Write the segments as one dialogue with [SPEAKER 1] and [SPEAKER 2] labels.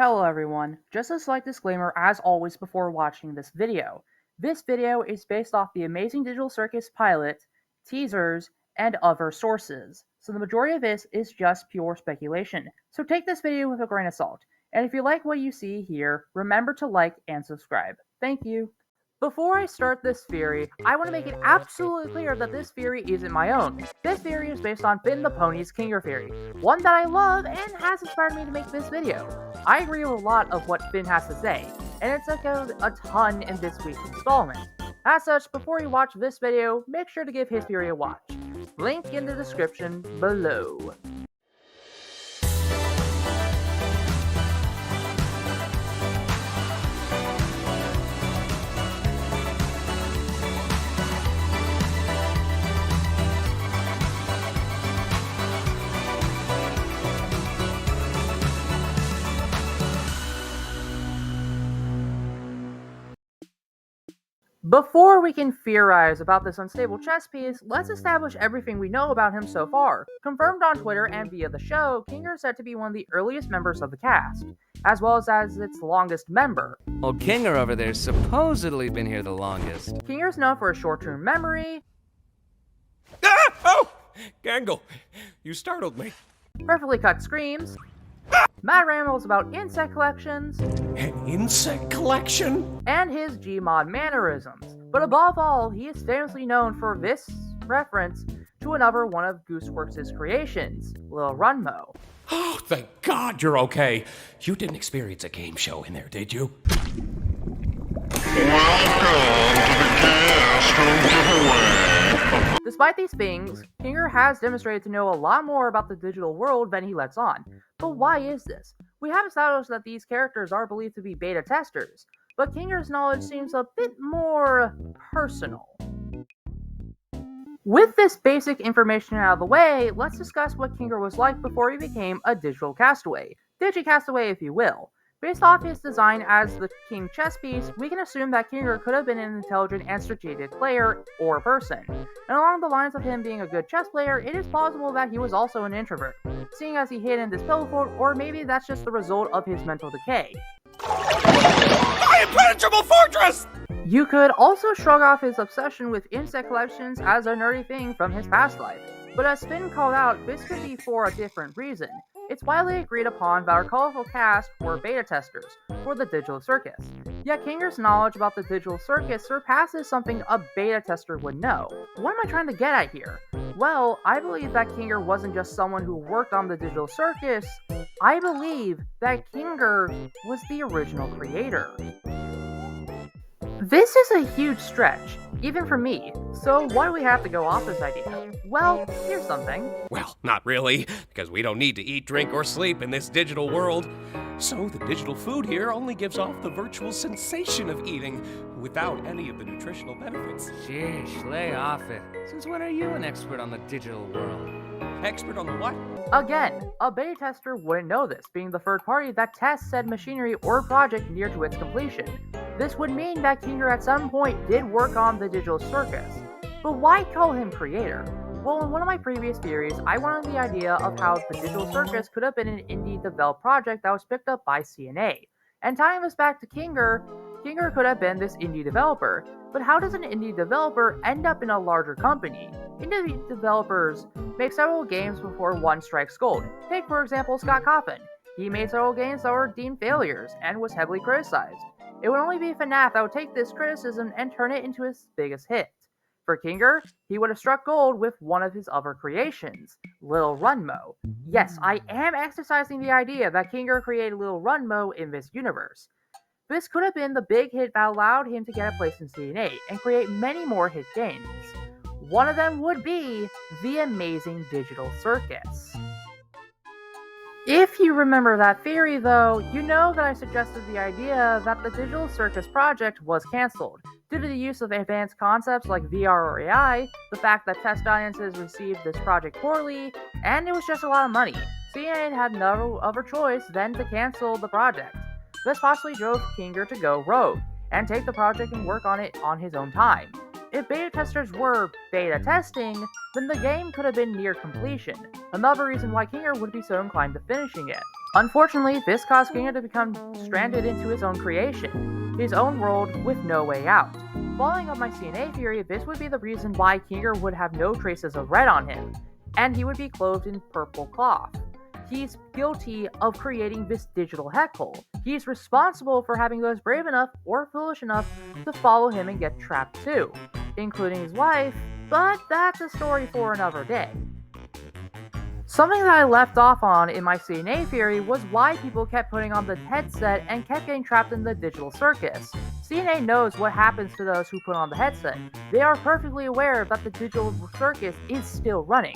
[SPEAKER 1] Hello everyone, just a slight disclaimer as always before watching this video. This video is based off the Amazing Digital Circus pilot, teasers, and other sources, so the majority of this is just pure speculation, so take this video with a grain of salt, and if you like what you see here, remember to like and subscribe. Thank you. Before I start this theory, I want to make it absolutely clear that this theory isn't my own. This theory is based on Finn the Pony's Kinger theory, one that I love and has inspired me to make this video. I agree with a lot of what Finn has to say, and it's echoed a ton in this week's installment. As such, before you watch this video, make sure to give his theory a watch. Link in the description below. Before we can theorize about this unstable chess piece, let's establish everything we know about him so far. Confirmed on Twitter and via the show, Kinger is said to be one of the earliest members of the cast, as well as its longest member.
[SPEAKER 2] Well, Kinger over there's supposedly been here the longest.
[SPEAKER 1] Kinger's known for his short-term memory,
[SPEAKER 3] Oh! Gangle, you startled me.
[SPEAKER 1] perfectly cut screams, mad rambles about insect collections,
[SPEAKER 3] An insect collection?
[SPEAKER 1] and his Gmod mannerisms. But above all, he is famously known for this reference to another one of Gooseworks' creations, Lil Runmo.
[SPEAKER 3] Oh, thank God you're okay. You didn't experience a game show in there, did you?
[SPEAKER 1] Despite these things, Kinger has demonstrated to know a lot more about the digital world than he lets on. But why is this? We have established that these characters are believed to be beta testers, but Kinger's knowledge seems a bit more personal. With this basic information out of the way, let's discuss what Kinger was like before he became a digital castaway. Digi-castaway if you will. Based off his design as the king chess piece, we can assume that Kinger could have been an intelligent and strategic player or person. And along the lines of him being a good chess player, it is possible that he was also an introvert, seeing as he hid in this pillow fort, or maybe that's just the result of his mental decay.
[SPEAKER 3] My impenetrable fortress!
[SPEAKER 1] You could also shrug off his obsession with insect collections as a nerdy thing from his past life, but as Finn called out, this could be for a different reason. It's widely agreed upon that our colorful cast were beta testers for the Digital Circus. Yet Kinger's knowledge about the Digital Circus surpasses something a beta tester would know. What am I trying to get at here? Well, I believe that Kinger wasn't just someone who worked on the Digital Circus. I believe that Kinger was the original creator. This is a huge stretch, even for me, so why do we have to go off this idea? Well, here's something.
[SPEAKER 3] Well, not really, because we don't need to eat, drink, or sleep in this digital world. So the digital food here only gives off the virtual sensation of eating, without any of the nutritional benefits.
[SPEAKER 2] Sheesh, lay off it. Since when are you an expert on the digital world?
[SPEAKER 3] Expert on the what?
[SPEAKER 1] Again, a beta tester wouldn't know this, being the third party that tests said machinery or project near to its completion. This would mean that Kinger at some point did work on the Digital Circus. But why call him creator? Well, in one of my previous theories, I wanted the idea of how the Digital Circus could have been an indie developed project that was picked up by CNA. And tying this back to Kinger, Kinger could have been this indie developer. But how does an indie developer end up in a larger company? Indie developers make several games before one strikes gold. Take for example Scott Coffin. He made several games that were deemed failures and was heavily criticized. It would only be FNAF that would take this criticism and turn it into his biggest hit. For Kinger, he would have struck gold with one of his other creations, Lil Runmo. Yes, I am exercising the idea that Kinger created Lil Runmo in this universe. This could have been the big hit that allowed him to get a place in CNA and create many more hit games. One of them would be the Amazing Digital Circus. If you remember that theory though, you know that I suggested the idea that the Digital Circus project was cancelled, due to the use of advanced concepts like VR or AI, the fact that test audiences received this project poorly, and it was just a lot of money. CNN had no other choice than to cancel the project. This possibly drove Kinger to go rogue, and take the project and work on it on his own time. If beta testers were beta testing, then the game could have been near completion, another reason why Kinger would be so inclined to finishing it. Unfortunately, this caused Ginger to become stranded into his own creation, his own world with no way out. Following up my CNA theory, this would be the reason why Kinger would have no traces of red on him, and he would be clothed in purple cloth. He's guilty of creating this digital heckhole. He's responsible for having those brave enough or foolish enough to follow him and get trapped too, including his wife, but that's a story for another day. Something that I left off on in my CNA theory was why people kept putting on the headset and kept getting trapped in the digital circus. CNA knows what happens to those who put on the headset. They are perfectly aware that the digital circus is still running,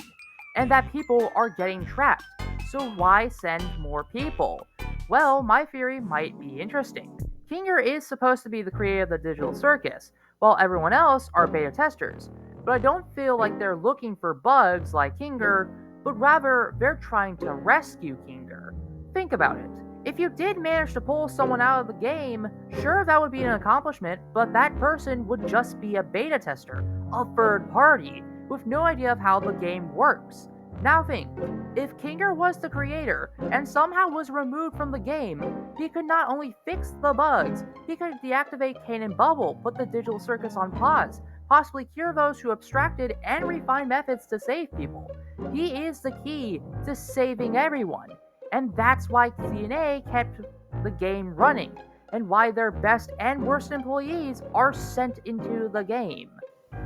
[SPEAKER 1] and that people are getting trapped. So why send more people? Well, my theory might be interesting. Kinger is supposed to be the creator of the digital circus, while everyone else are beta testers. But I don't feel like they're looking for bugs like Kinger, but rather they're trying to rescue Kinger. Think about it. If you did manage to pull someone out of the game, sure, that would be an accomplishment, but that person would just be a beta tester, a third party, with no idea of how the game works. Now think, if Kinger was the creator and somehow was removed from the game, he could not only fix the bugs, he could deactivate Kane and Bubble, put the digital circus on pause, possibly cure those who abstracted and refined methods to save people. He is the key to saving everyone, and that's why CNA kept the game running, and why their best and worst employees are sent into the game.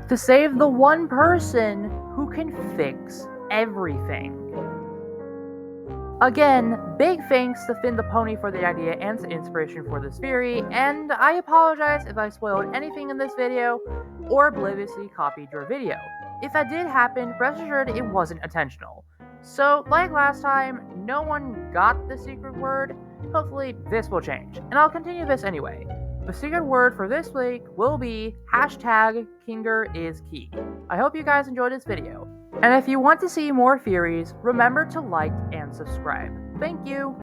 [SPEAKER 1] To save the one person who can fix everything. Again, big thanks to Finn the Pony for the idea and inspiration for this theory, and I apologize if I spoiled anything in this video or obliviously copied your video. If that did happen, rest assured it wasn't intentional. So, like last time, no one got the secret word. Hopefully this will change, and I'll continue this anyway. The secret word for this week will be #KingerIsKey. I hope you guys enjoyed this video. And if you want to see more theories, remember to like and subscribe. Thank you!